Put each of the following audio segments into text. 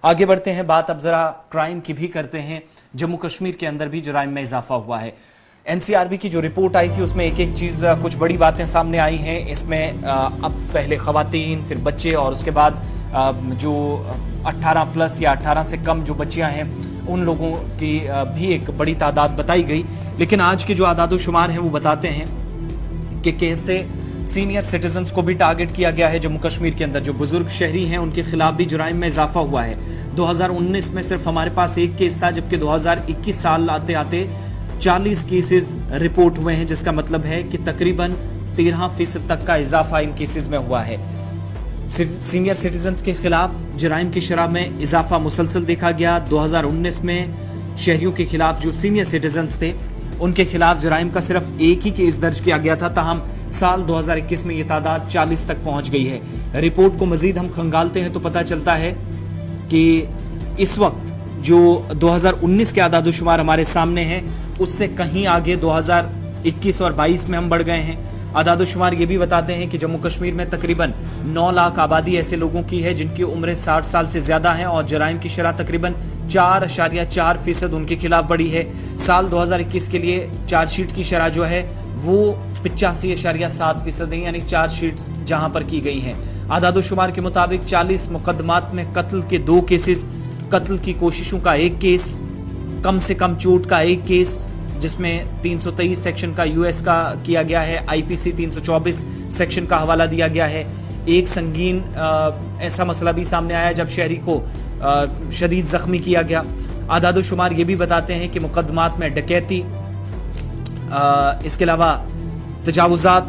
आगे बढ़ते हैं, बात अब जरा क्राइम की भी करते हैं। जम्मू कश्मीर के अंदर भी जराइम में इजाफा हुआ है। एनसीआरबी की जो रिपोर्ट आई थी उसमें एक एक चीज, कुछ बड़ी बातें सामने आई हैं। इसमें अब पहले खवातीन, फिर बच्चे और उसके बाद जो 18 प्लस या 18 से कम जो बच्चियां हैं उन लोगों की भी एक बड़ी तादाद बताई गई। लेकिन आज के जो आदादोशुमार हैं वो बताते हैं कि कैसे सीनियर सिटीजन्स को भी टारगेट किया गया है। जम्मू कश्मीर के अंदर जो बुजुर्ग शहरी हैं उनके खिलाफ भी जुराइम में इजाफा हुआ है। 2019 में सिर्फ हमारे पास एक केस था, जबकि 2021 साल आते आते 40 केसेस रिपोर्ट हुए हैं, जिसका मतलब है कि तकरीबन 13% तक का इजाफा इन केसेस में हुआ है। सीनियर सिटीजन्स के खिलाफ जुराइम की शरह में इजाफा मुसलसल देखा गया। 2019 में शहरियों के खिलाफ जो सीनियर सिटीजन्स थे उनके खिलाफ जुराइम का सिर्फ एक ही केस दर्ज किया गया था, ताहम साल 2021 में ये तादाद 40 तक पहुंच गई है। रिपोर्ट को मजीद हम खंगालते हैं तो पता चलता है कि इस वक्त जो 2019 के आदादोशुमार हमारे सामने हैं उससे कहीं आगे 2021 और 22 में हम बढ़ गए हैं। आदादोशुमार ये भी बताते हैं कि जम्मू कश्मीर में तकरीबन 9 लाख आबादी ऐसे लोगों की है जिनकी उम्र 60 साल से ज्यादा है और जराइम की शरह तकरीबन 4.4% उनके खिलाफ बढ़ी है। साल 2021 के लिए चार्जशीट की शरह जो है वो 85.7% है, यानी चार्जशीट्स जहां पर की गई हैं। आदादोशुमार के मुताबिक 40 मुकदमात में कत्ल के 2 केसेस, कत्ल की कोशिशों का 1 केस, कम से कम चोट का 1 केस, जिसमें 323 सेक्शन का यूएस का किया गया है, आईपीसी 324 सेक्शन का हवाला दिया गया है। एक संगीन ऐसा मसला भी सामने आया जब शहरी को शदीद जख्मी किया गया। आदादोशुमार ये भी बताते हैं कि मुकदमात में डकैती, इसके अलावा तजावुजात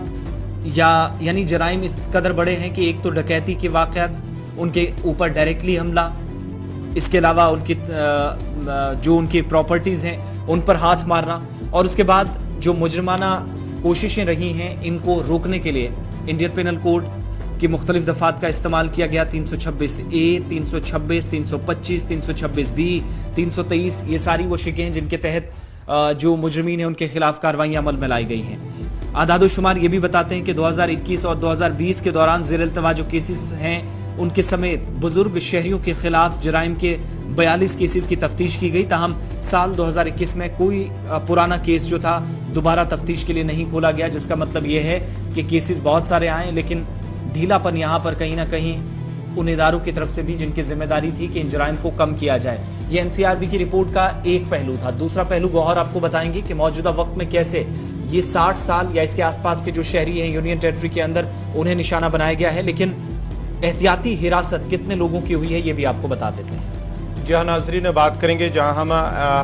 यानी जराइम इस कदर बड़े हैं कि एक तो डकैती के वाक़यात, उनके ऊपर डायरेक्टली हमला, इसके अलावा उनकी जो उनकी प्रॉपर्टीज़ हैं उन पर हाथ मारना, और उसके बाद जो मुजरमाना कोशिशें रही हैं इनको रोकने के लिए इंडियन पेनल कोड की मुख्तलिफ दफ़ात का इस्तेमाल किया गया। 326A, 326, 325, 326B, 323, ये सारी वो शिकें हैं जिनके तहत जो मुजरमीन हैं उनके खिलाफ कार्रवाइयाँ अमल में लाई गई हैं। आदादोशुमार ये भी बताते हैं कि 2021 और 2020 के दौरान ज़ेर इल्तवा जो केसेस हैं उनके समेत बुजुर्ग शहरियों के खिलाफ जराइम के 42 केसेस की तफ्तीश की गई, ताहम साल 2021 में कोई पुराना केस जो था दोबारा तफ्तीश के लिए नहीं खोला गया, जिसका मतलब ये है कि केसेस बहुत सारे आए लेकिन ढीलापन यहाँ पर कहीं ना कहीं उन इदारों की तरफ से भी जिनकी जिम्मेदारी थी कि इन जराइम को कम किया जाए। ये एनसीआरबी की रिपोर्ट का एक पहलू था। दूसरा पहलू गौहर आपको बताएंगे कि मौजूदा वक्त में कैसे ये 60 साल या इसके आसपास के जो शहरी हैं यूनियन टेरिटरी के अंदर उन्हें निशाना बनाया गया है, लेकिन एहतियाती हिरासत कितने लोगों की हुई है ये भी आपको बता देते हैं। जी हाँ नाजरीन, बात करेंगे जहां हम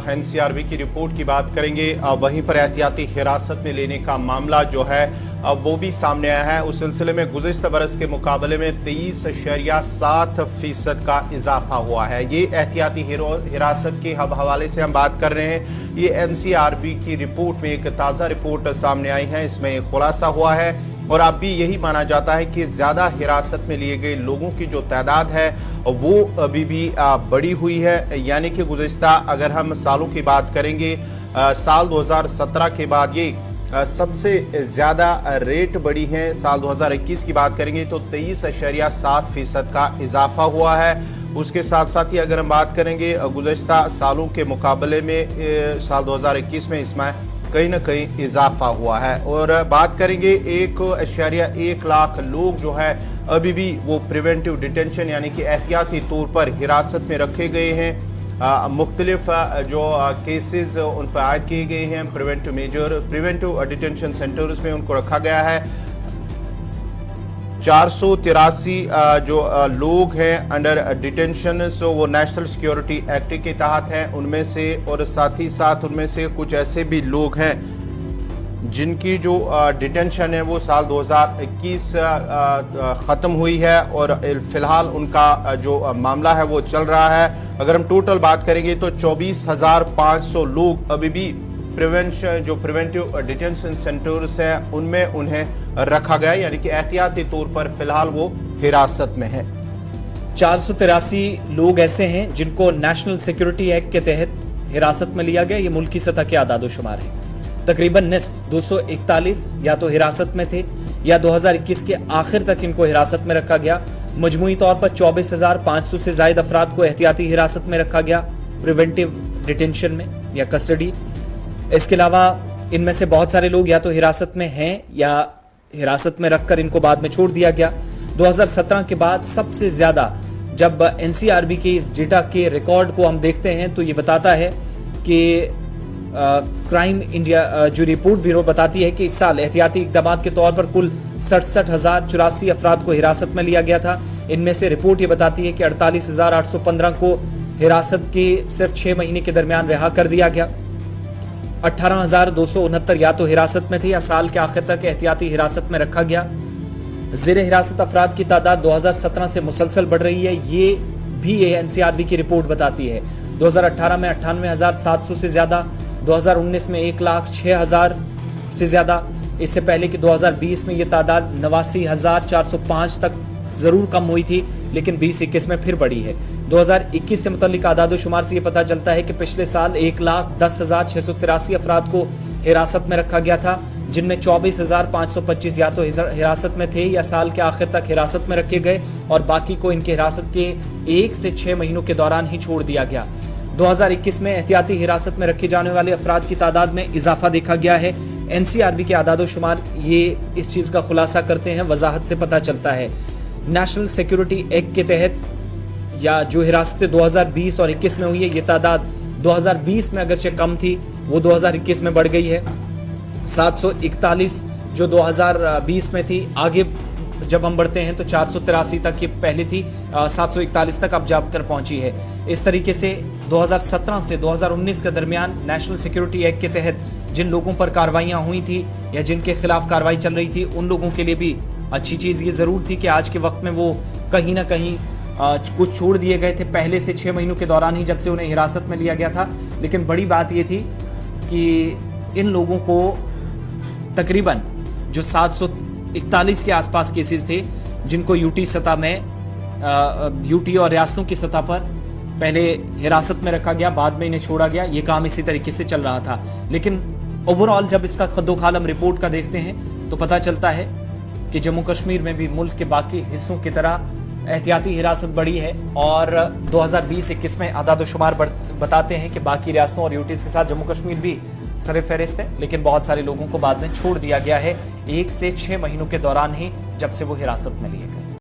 एनसीआरबी की रिपोर्ट की बात करेंगे, वहीं पर एहतियाती हिरासत में लेने का मामला जो है वो भी सामने आया है। उस सिलसिले में गुज़िश्ता बरस के मुकाबले में 23.7% का इजाफा हुआ है। ये एहतियाती हिरासत के हवाले से हम बात कर रहे हैं। ये एनसीआरबी की रिपोर्ट में एक ताज़ा रिपोर्ट सामने आई है, इसमें खुलासा हुआ है और अब भी यही माना जाता है कि ज़्यादा हिरासत में लिए गए लोगों की जो तादाद है वो अभी भी बढ़ी हुई है। यानी कि गुज़िश्ता अगर हम सालों की बात करेंगे, साल 2017 के बाद ये सबसे ज़्यादा रेट बढ़ी है। साल 2021 की बात करेंगे तो 23.7% का इजाफा हुआ है। उसके साथ साथ ही अगर हम बात करेंगे गुज़िश्ता सालों के मुकाबले में साल 2021 में इसमें कहीं ना कहीं इजाफा हुआ है। और बात करेंगे 1.1 लाख लोग जो है अभी भी वो प्रिवेंटिव डिटेंशन यानी कि एहतियाती तौर पर हिरासत में रखे गए हैं। मुख्तलिफ जो केसेस उन पर आयद किए गए हैं, प्रिवेंटिव डिटेंशन सेंटर्स में उनको रखा गया है। 483 जो लोग हैं अंडर डिटेंशन, सो वो नेशनल सिक्योरिटी एक्ट के तहत हैं उनमें से, और साथ ही साथ उनमें से कुछ ऐसे भी लोग हैं जिनकी जो डिटेंशन है वो साल 2021 ख़त्म हुई है और फ़िलहाल उनका जो मामला है वो चल रहा है। अगर हम टोटल बात करेंगे तो 24,500 लोग अभी भी प्रिवेंटिव डिटेंशन सेंटर्स हैं उनमें उन्हें रखा गया, यानी कि एहतियाती तौर पर फिलहाल वो हिरासत में है। 483 लोग ऐसे हैं जिनको नेशनल सिक्योरिटी एक्ट के तहत हिरासत में लिया गया। ये मुल्की सतह के आदादोशुमार है। तकरीबन निस्फ 241 या तो हिरासत में थे या 2021 के आखिर तक इनको हिरासत में रखा गया। मजमूई तौर पर 24,500 से ज्यादा अफराद को एहतियाती हिरासत में रखा गया, प्रिवेंटिव डिटेंशन में या कस्टडी। इसके अलावा इनमें से बहुत सारे लोग या तो हिरासत में हैं या हिरासत में रखकर इनको बाद में छोड़ दिया गया। 2017 के बाद सबसे ज्यादा जब एनसीआरबी के इस डेटा के रिकॉर्ड को हम देखते हैं तो ये बताता है कि क्राइम इंडिया जो रिपोर्ट ब्यूरो बताती है कि इस साल एहतियाती इकदाम के तौर पर कुल 67,084 अफराद को हिरासत में लिया गया था। इनमें से रिपोर्ट ये बताती है कि 48,815 को हिरासत के सिर्फ 6 महीने के दरमियान रिहा कर दिया गया। 18,269 या तो हिरासत में थे या साल के आखिर तक एहतियाती हिरासत में रखा गया। ज़ेर हिरासत अफराद की तादाद 2017 से मुसलसल बढ़ रही है, ये भी एनसीआरबी की रिपोर्ट बताती है। 2018 में 98,700 से ज्यादा, 2019 में 1,06,000 से ज्यादा। इससे पहले कि 2020 में ये तादाद 89,405 तक जरूर कम हुई थी, लेकिन 2021 में फिर बढ़ी है। 2021 से मुतल्लिक आदाद-ओ-शुमार से ये पता चलता है कि पिछले साल 1,10,683 अफराद को हिरासत में रखा गया था, जिनमें 24,525 या तो हिरासत में थे या साल के आखिर तक हिरासत में रखे गए और बाकी को इनके हिरासत के 1 से 6 महीनों के दौरान ही छोड़ दिया गया। 2021 में एहतियाती हिरासत में रखे जाने वाले अफराद की तादाद में इजाफा देखा गया है। एनसीआरबी के आदाद-ओ-शुमार ये इस चीज का खुलासा करते हैं, वजाहत से पता चलता है। नेशनल सिक्योरिटी एक्ट के तहत या जो हिरासतें 2020 और 21 में हुई है, ये तादाद 2020 में अगरचे कम थी, वो 2021 में बढ़ गई है। 741 जो 2020 में थी, आगे जब हम बढ़ते हैं तो 483 तक ये पहले थी, 741 तक अब जाकर पहुंची है। इस तरीके से 2017 से 2019 के दरमियान नेशनल सिक्योरिटी एक्ट के तहत जिन लोगों पर कार्रवाइयां हुई थी या जिनके खिलाफ कार्रवाई चल रही थी, उन लोगों के लिए भी अच्छी चीज ये जरूर थी कि आज के वक्त में वो कहीं ना कहीं कुछ छोड़ दिए गए थे पहले से 6 महीनों के दौरान ही, जब से उन्हें हिरासत में लिया गया था। लेकिन बड़ी बात ये थी कि इन लोगों को तकरीबन जो 741 के आसपास केसेस थे, जिनको यूटी सतह में यूटी और रियासतों की सतह पर पहले हिरासत में रखा गया, बाद में इन्हें छोड़ा गया, ये काम इसी तरीके से चल रहा था। लेकिन ओवरऑल जब इसका खद्दो-खालम रिपोर्ट का देखते हैं तो पता चलता है कि जम्मू कश्मीर में भी मुल्क के बाकी हिस्सों की तरह एहतियाती हिरासत बढ़ी है और 2020-21 में आदाद-ओ-शुमार बताते हैं कि बाकी रियासतों और यूटीज के साथ जम्मू कश्मीर भी सरे फहरिस्त है, लेकिन बहुत सारे लोगों को बाद में छोड़ दिया गया है 1 से 6 महीनों के दौरान ही, जब से वो हिरासत में लिए गए।